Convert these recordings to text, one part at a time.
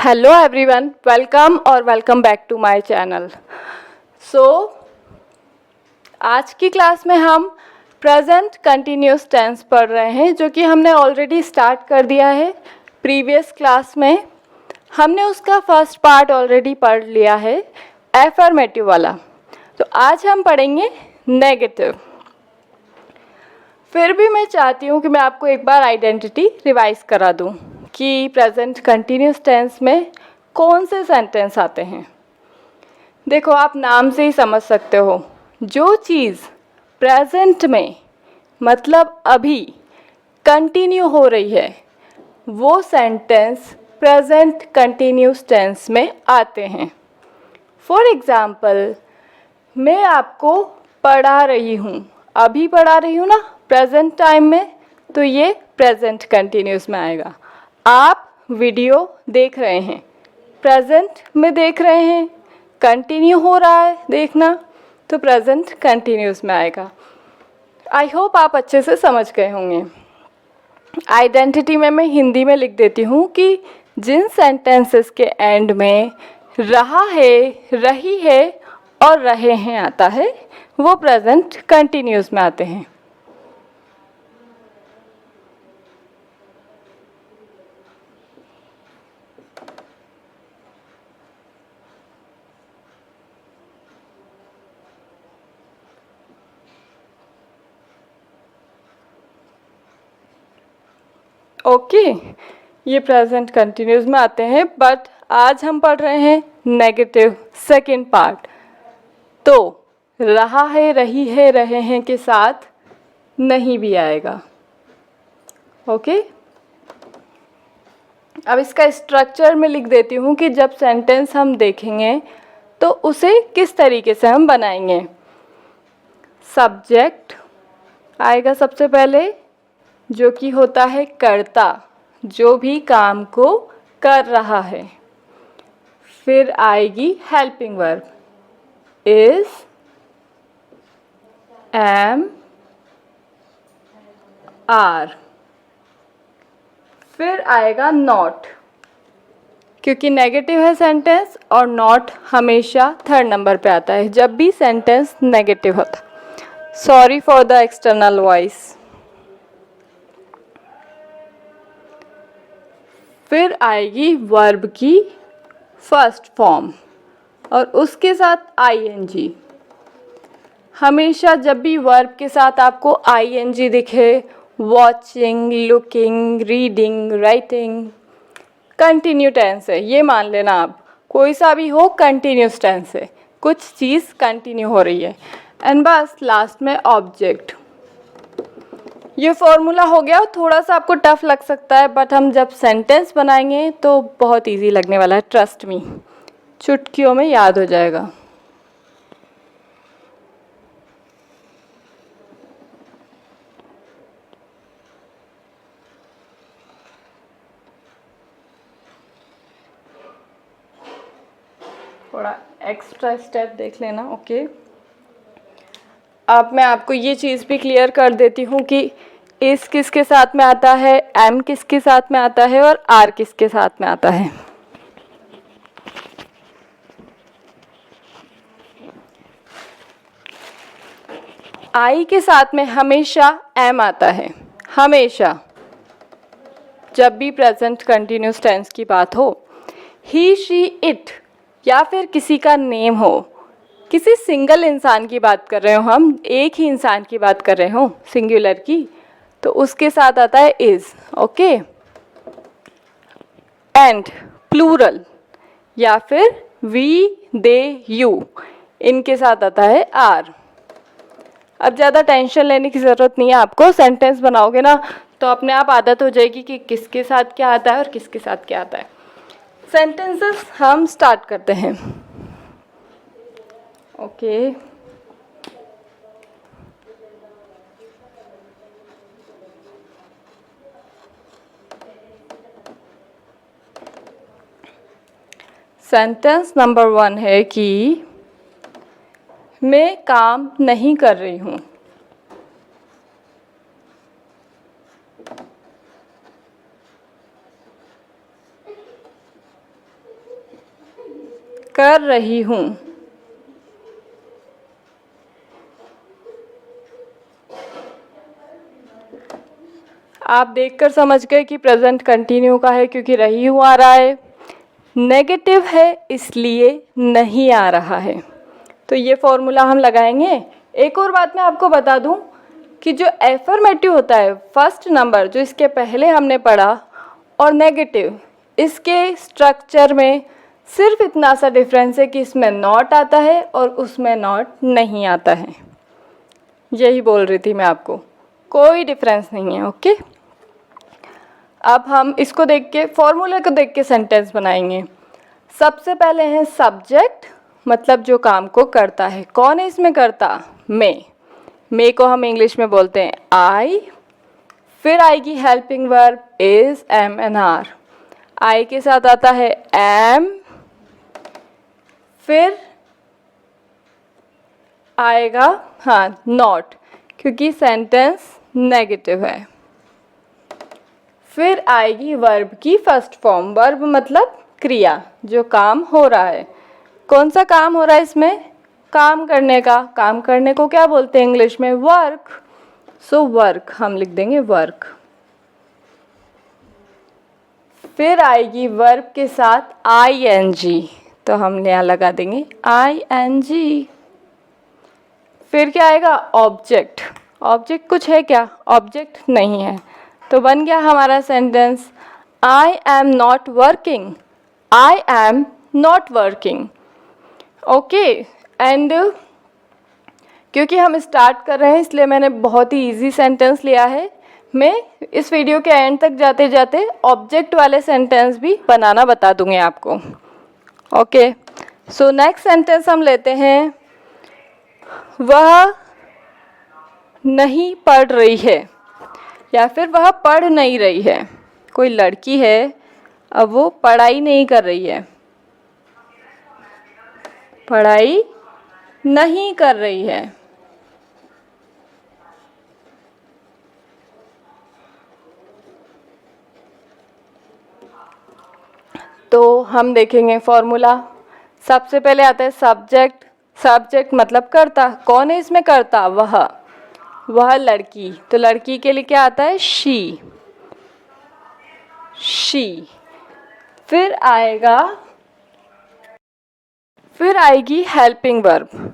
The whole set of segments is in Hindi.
Hello everyone, welcome back to my channel. आज की क्लास में हम प्रेजेंट कंटिन्यूस टेंस पढ़ रहे हैं, जो कि हमने ऑलरेडी स्टार्ट कर दिया है। प्रीवियस क्लास में हमने उसका फर्स्ट पार्ट ऑलरेडी पढ़ लिया है, एफर्मेटिव वाला। तो आज हम पढ़ेंगे नेगेटिव। फिर भी मैं चाहती हूँ कि मैं आपको एक बार आइडेंटिटी रिवाइज करा दूँ कि प्रेजेंट कंटिन्यूस टेंस में कौन से सेंटेंस आते हैं। देखो, आप नाम से ही समझ सकते हो, जो चीज़ प्रेजेंट में मतलब अभी कंटिन्यू हो रही है, वो सेंटेंस प्रेजेंट कंटिन्यूस टेंस में आते हैं। फॉर एग्ज़ाम्पल, मैं आपको पढ़ा रही हूँ, अभी पढ़ा रही हूँ ना प्रेजेंट टाइम में, तो ये प्रेजेंट कंटिन्यूस में आएगा। आप वीडियो देख रहे हैं, प्रेजेंट में देख रहे हैं, कंटिन्यू हो रहा है देखना, तो प्रेजेंट कंटिन्यूस में आएगा। आई होप आप अच्छे से समझ गए होंगे। आइडेंटिटी में मैं हिंदी में लिख देती हूँ कि जिन सेंटेंसेस के एंड में रहा है, रही है और रहे हैं आता है, वो प्रेजेंट कंटिन्यूस में आते हैं। ओके, ये प्रेजेंट कंटिन्यूस में आते हैं, बट आज हम पढ़ रहे हैं नेगेटिव सेकंड पार्ट। तो रहा है, रही है, रहे हैं के साथ नहीं भी आएगा। ओके, अब इसका स्ट्रक्चर में लिख देती हूँ कि जब सेंटेंस हम देखेंगे तो उसे किस तरीके से हम बनाएंगे। सब्जेक्ट आएगा सबसे पहले, जो कि होता है कर्ता, जो भी काम को कर रहा है। फिर आएगी helping verb, is, am, are. फिर आएगा नॉट, क्योंकि नेगेटिव है सेंटेंस और नॉट हमेशा थर्ड नंबर पे आता है जब भी सेंटेंस नेगेटिव होता। Sorry for the external voice. फिर आएगी वर्ब की फर्स्ट फॉर्म और उसके साथ आईएनजी। हमेशा जब भी वर्ब के साथ आपको आईएनजी दिखे, watching, looking, reading, writing, continue tense है, ये मान लेना आप। कोई सा भी हो, कंटिन्यूस टेंस है, कुछ चीज़ कंटिन्यू हो रही है। एंड बस लास्ट में ऑब्जेक्ट। ये फॉर्मूला हो गया, थोड़ा सा आपको टफ लग सकता है, बट हम जब सेंटेंस बनाएंगे तो बहुत इजी लगने वाला है, ट्रस्ट मी, चुटकियों में याद हो जाएगा। थोड़ा एक्स्ट्रा स्टेप देख लेना। ओके, अब मैं आपको ये चीज़ भी क्लियर कर देती हूँ कि इस किसके साथ में आता है, एम किसके साथ में आता है और आर किसके साथ में आता है। आई के साथ में हमेशा एम आता है, हमेशा जब भी प्रेजेंट कंटिन्यूस टेंस की बात हो। ही, शी, इट या फिर किसी का नेम हो, किसी सिंगल इंसान की बात कर रहे हो, हम एक ही इंसान की बात कर रहे हो, सिंगुलर की, तो उसके साथ आता है इज। ओके, एंड प्लूरल या फिर वी, दे, यू, इनके साथ आता है आर। अब ज़्यादा टेंशन लेने की ज़रूरत नहीं है आपको, सेंटेंस बनाओगे ना तो अपने आप आदत हो जाएगी कि किसके साथ क्या आता है और किसके साथ क्या आता है। सेंटेंसेस हम स्टार्ट करते हैं। ओके, सेंटेंस नंबर 1 है कि मैं काम नहीं कर रही हूँ। कर रही हूँ। आप देखकर समझ गए कि प्रेजेंट कंटिन्यू का है क्योंकि रही हूँ आ रहा है। नेगेटिव है इसलिए नहीं आ रहा है। तो ये फॉर्मूला हम लगाएंगे। एक और बात मैं आपको बता दूं कि जो एफर्मेटिव होता है फर्स्ट नंबर जो इसके पहले हमने पढ़ा और नेगेटिव, इसके स्ट्रक्चर में सिर्फ इतना सा डिफरेंस है कि इसमें नॉट आता है और उसमें नॉट नहीं आता है। यही बोल रही थी मैं आपको, कोई डिफरेंस नहीं है। ओके, अब हम इसको देख के फॉर्मूले को देख के सेंटेंस बनाएंगे। सबसे पहले है सब्जेक्ट, मतलब जो काम को करता है। कौन है इसमें करता? मैं को हम इंग्लिश में बोलते हैं आई। फिर आएगी helping verb is, am and are. I के साथ आता है एम, फिर आएगा नॉट, क्योंकि सेंटेंस नेगेटिव है। फिर आएगी वर्ब की फर्स्ट फॉर्म। वर्ब मतलब क्रिया, जो काम हो रहा है। कौन सा काम हो रहा है इसमें? काम करने का। काम करने को क्या बोलते हैं इंग्लिश में? वर्क। सो वर्क हम लिख देंगे वर्क। फिर आएगी वर्ब के साथ ing, तो हम यहाँ लगा देंगे ing। फिर क्या आएगा? ऑब्जेक्ट। ऑब्जेक्ट कुछ है क्या? ऑब्जेक्ट नहीं है। तो बन गया हमारा sentence I am not working. I am not working. Okay, and क्योंकि हम स्टार्ट कर रहे हैं इसलिए मैंने बहुत ही इजी सेंटेंस लिया है। मैं इस वीडियो के एंड तक जाते जाते ऑब्जेक्ट वाले सेंटेंस भी बनाना बता दूंगी आपको। ओके, सो नेक्स्ट सेंटेंस हम लेते हैं, वह नहीं पढ़ रही है, या फिर वह पढ़ नहीं रही है। कोई लड़की है, अब वो पढ़ाई नहीं कर रही है, पढ़ाई नहीं कर रही है। तो हम देखेंगे फॉर्मूला। सबसे पहले आता है सब्जेक्ट। सब्जेक्ट मतलब करता। कौन है इसमें करता? वह लड़की। तो लड़की के लिए क्या आता है? शी। फिर आएगी helping verb.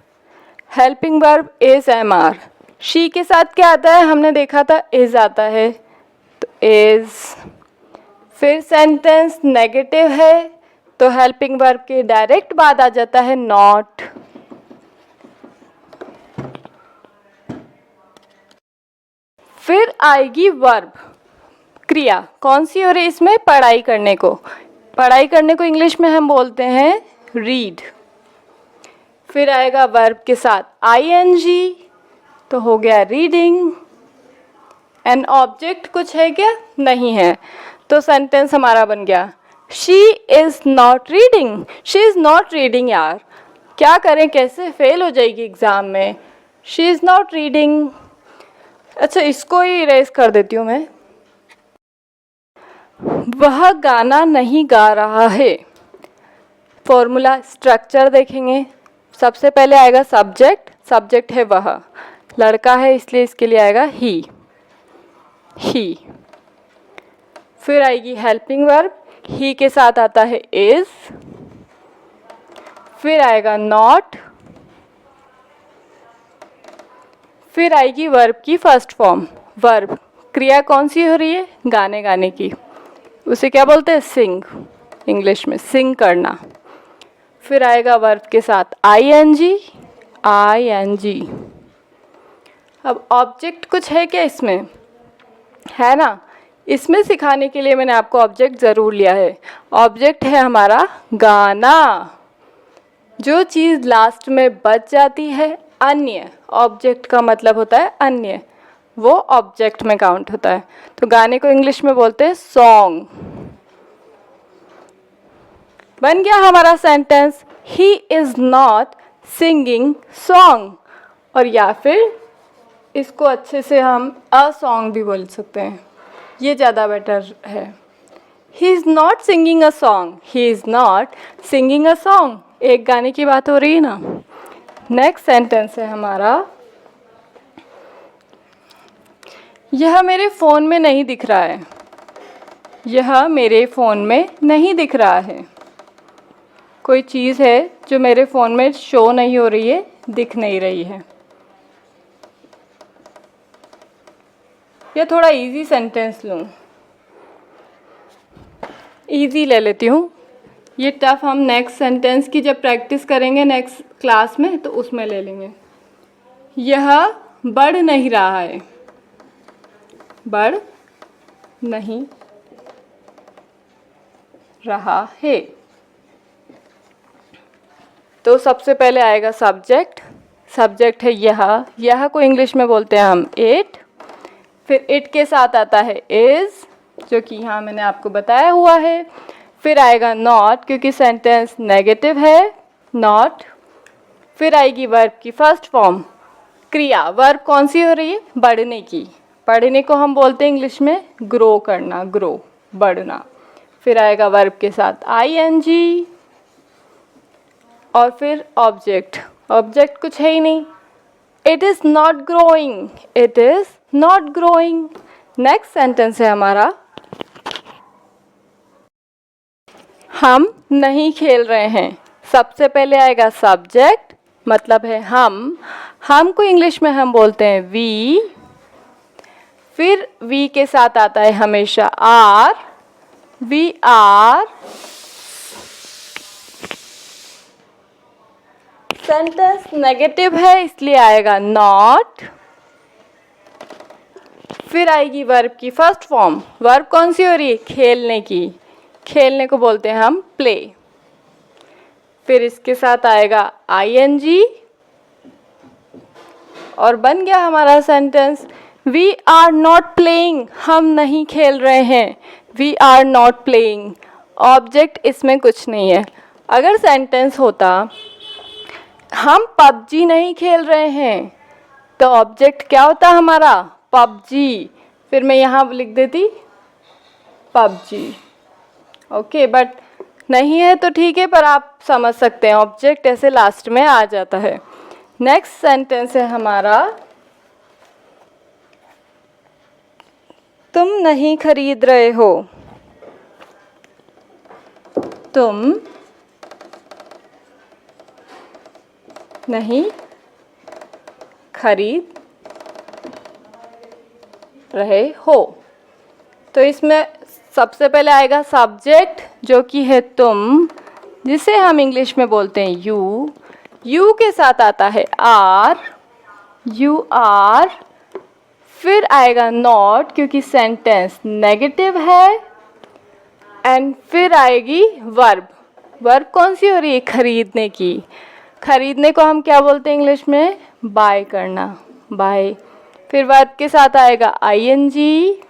Helping verb is, am are. She के साथ क्या आता है? हमने देखा था इज आता है, तो इज। फिर सेंटेंस नेगेटिव है तो हेल्पिंग वर्ब के डायरेक्ट बाद आ जाता है नॉट। फिर आएगी वर्ब, क्रिया। कौन सी हो रही है इसमें? पढ़ाई करने को। पढ़ाई करने को इंग्लिश में हम बोलते हैं रीड। फिर आएगा वर्ब के साथ ing, तो हो गया रीडिंग। एंड ऑब्जेक्ट कुछ है क्या? नहीं है। तो सेंटेंस हमारा बन गया she is not reading. She is not reading. यार क्या करें, कैसे फेल हो जाएगी एग्ज़ाम में। She is not reading. अच्छा, इसको ही इरेज कर देती हूँ मैं। वह गाना नहीं गा रहा है। फॉर्मूला स्ट्रक्चर देखेंगे। सबसे पहले आएगा सब्जेक्ट। सब्जेक्ट है वह, लड़का है इसलिए इसके लिए आएगा ही। फिर आएगी हेल्पिंग वर्ब। ही के साथ आता है इज। फिर आएगा नॉट। फिर आएगी वर्ब की फर्स्ट फॉर्म। वर्ब, क्रिया कौन सी हो रही है? गाने की। उसे क्या बोलते हैं? सिंग। इंग्लिश में सिंग करना। फिर आएगा वर्ब के साथ ing। अब ऑब्जेक्ट कुछ है क्या इसमें? है ना। इसमें सिखाने के लिए मैंने आपको ऑब्जेक्ट ज़रूर लिया है। ऑब्जेक्ट है हमारा गाना। जो चीज़ लास्ट में बच जाती है, अन्य। ऑब्जेक्ट का मतलब होता है अन्य, वो ऑब्जेक्ट में काउंट होता है। तो गाने को इंग्लिश में बोलते हैं सॉन्ग। बन गया हमारा sentence he is not singing song. और या फिर इसको अच्छे से हम अ सॉन्ग भी बोल सकते हैं, ये ज़्यादा बेटर है। He is not singing a song. He is not singing a song. एक गाने की बात हो रही है ना। नेक्स्ट सेंटेंस है हमारा, यह मेरे फ़ोन में नहीं दिख रहा है। यह मेरे फ़ोन में नहीं दिख रहा है। कोई चीज़ है जो मेरे फ़ोन में शो नहीं हो रही है, दिख नहीं रही है। या थोड़ा इजी सेंटेंस लूँ, इजी ले लेती हूँ। ये टफ हम नेक्स्ट सेंटेंस की जब प्रैक्टिस करेंगे नेक्स्ट क्लास में तो उसमें ले लेंगे। यह बढ़ नहीं रहा है। बढ़ नहीं रहा है। तो सबसे पहले आएगा सब्जेक्ट। सब्जेक्ट है यह को इंग्लिश में बोलते हैं हम इट। फिर इट के साथ आता है इज़, जो कि यहाँ मैंने आपको बताया हुआ है। फिर आएगा नॉट, क्योंकि सेंटेंस नेगेटिव है, नॉट। फिर आएगी वर्ब की फर्स्ट फॉर्म, क्रिया। वर्ब कौन सी हो रही है? बढ़ने की। बढ़ने को हम बोलते हैं इंग्लिश में ग्रो करना, ग्रो, बढ़ना। फिर आएगा वर्ब के साथ आईएनजी और फिर ऑब्जेक्ट। ऑब्जेक्ट कुछ है ही नहीं, it is not growing, it is not growing. Next sentence है हमारा, हम नहीं खेल रहे हैं। सबसे पहले आएगा सब्जेक्ट, मतलब है हम को इंग्लिश में हम बोलते हैं वी। फिर वी के साथ आता है हमेशा are, we are. Sentence negative है इसलिए आएगा नॉट। फिर आएगी वर्ब की फर्स्ट फॉर्म। वर्ब कौन सी हो रही है? खेलने की। खेलने को बोलते हैं हम प्ले। फिर इसके साथ आएगा आईएनजी और बन गया हमारा sentence, we are not playing. हम नहीं खेल रहे हैं, we are not playing. Object इसमें कुछ नहीं है। अगर सेंटेंस होता हम पबजी नहीं खेल रहे हैं, तो ऑब्जेक्ट क्या होता हमारा? पबजी। फिर मैं यहाँ लिख देती पबजी। ओके, बट नहीं है तो ठीक है, पर आप समझ सकते हैं ऑब्जेक्ट ऐसे लास्ट में आ जाता है। नेक्स्ट सेंटेंस है हमारा, तुम नहीं खरीद रहे हो। तुम नहीं खरीद रहे हो। तो इसमें सबसे पहले आएगा सब्जेक्ट, जो कि है तुम, जिसे हम इंग्लिश में बोलते हैं यू। यू के साथ आता है आर, यू आर। फिर आएगा नॉट, क्योंकि सेंटेंस नेगेटिव है। एंड फिर आएगी वर्ब। वर्ब कौन सी हो रही है? खरीदने की। खरीदने को हम क्या बोलते हैं इंग्लिश में? बाय करना, बाय। फिर वर्ब के साथ आएगा आईएनजी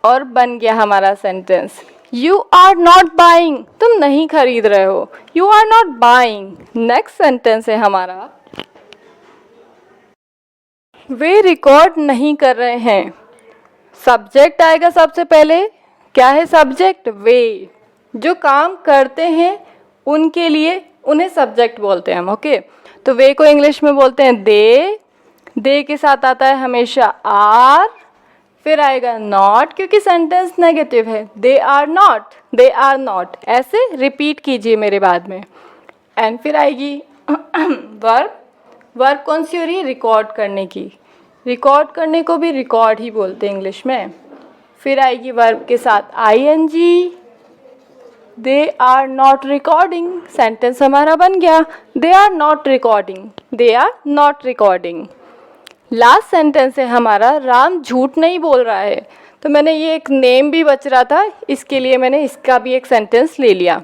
और बन गया हमारा sentence, you are not buying. तुम नहीं खरीद रहे हो, you are not buying. Next sentence है हमारा, वे रिकॉर्ड नहीं कर रहे हैं। सब्जेक्ट आएगा सबसे पहले। क्या है सब्जेक्ट? वे। जो काम करते हैं उनके लिए उन्हें सब्जेक्ट बोलते हैं हम। ओके, तो वे को इंग्लिश में बोलते हैं दे। दे के साथ आता है हमेशा आर। फिर आएगा नॉट, क्योंकि सेंटेंस नेगेटिव है, they are not, they are not. ऐसे रिपीट कीजिए मेरे बाद में। एंड फिर आएगी वर्ब। वर्ब कौन सी हो रही है? रिकॉर्ड करने की। रिकॉर्ड करने को भी रिकॉर्ड ही बोलते हैं इंग्लिश में। फिर आएगी वर्ब के साथ I N G, they are not recording. Sentence हमारा बन गया, they are not recording, they are not recording. Last sentence है हमारा, राम झूठ नहीं बोल रहा है। तो मैंने ये एक नेम भी बच रहा था, इसके लिए मैंने इसका भी एक सेंटेंस ले लिया।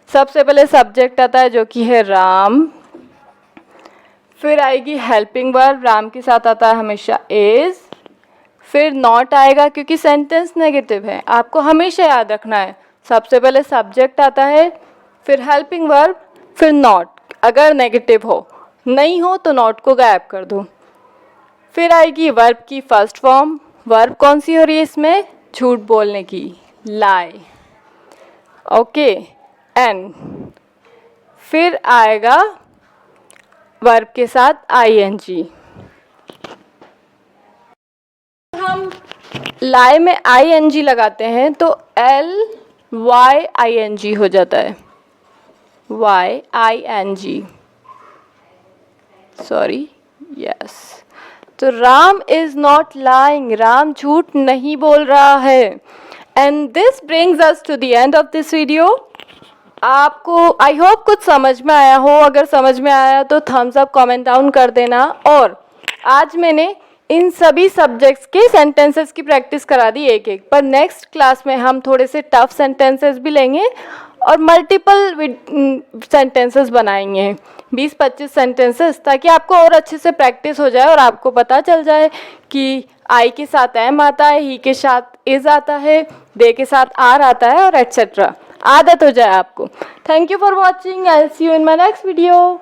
सबसे पहले सब्जेक्ट आता है, जो कि है राम। फिर आएगी हेल्पिंग वर्ब, राम के साथ आता है हमेशा इज़। फिर नॉट आएगा, क्योंकि सेंटेंस नेगेटिव है, आपको हमेशा याद रखना है। सबसे पहले सब्जेक्ट आता है, फिर हेल्पिंग वर्ब, फिर नॉट। अगर नेगेटिव हो, नहीं हो तो नॉट को गायब कर दो। फिर आएगी वर्ब की फर्स्ट फॉर्म। वर्ब कौन सी हो रही है इसमें? झूठ बोलने की, लाई। ओके, एंड फिर आएगा वर्ब के साथ ing। हम लाई में ing लगाते हैं तो ling हो जाता है, ing, सॉरी, यस। तो Ram is not lying, Ram झूठ नहीं बोल रहा है। And this brings us to the end of this video. आपको आई होप कुछ समझ में आया हो। अगर समझ में आया तो थम्स अप, कमेंट डाउन कर देना। और आज मैंने इन सभी सब्जेक्ट्स के सेंटेंसेस की प्रैक्टिस करा दी एक एक, पर नेक्स्ट क्लास में हम थोड़े से टफ सेंटेंसेस भी लेंगे और मल्टीपल सेंटेंसेस बनाएंगे, 20-25 सेंटेंसेस, ताकि आपको और अच्छे से प्रैक्टिस हो जाए और आपको पता चल जाए कि आई के साथ एम आता है, ही के साथ इज आता है, दे के साथ आर आता है और एटसेट्रा। आदत हो जाए आपको। Thank you for watching. I will see you in my next video.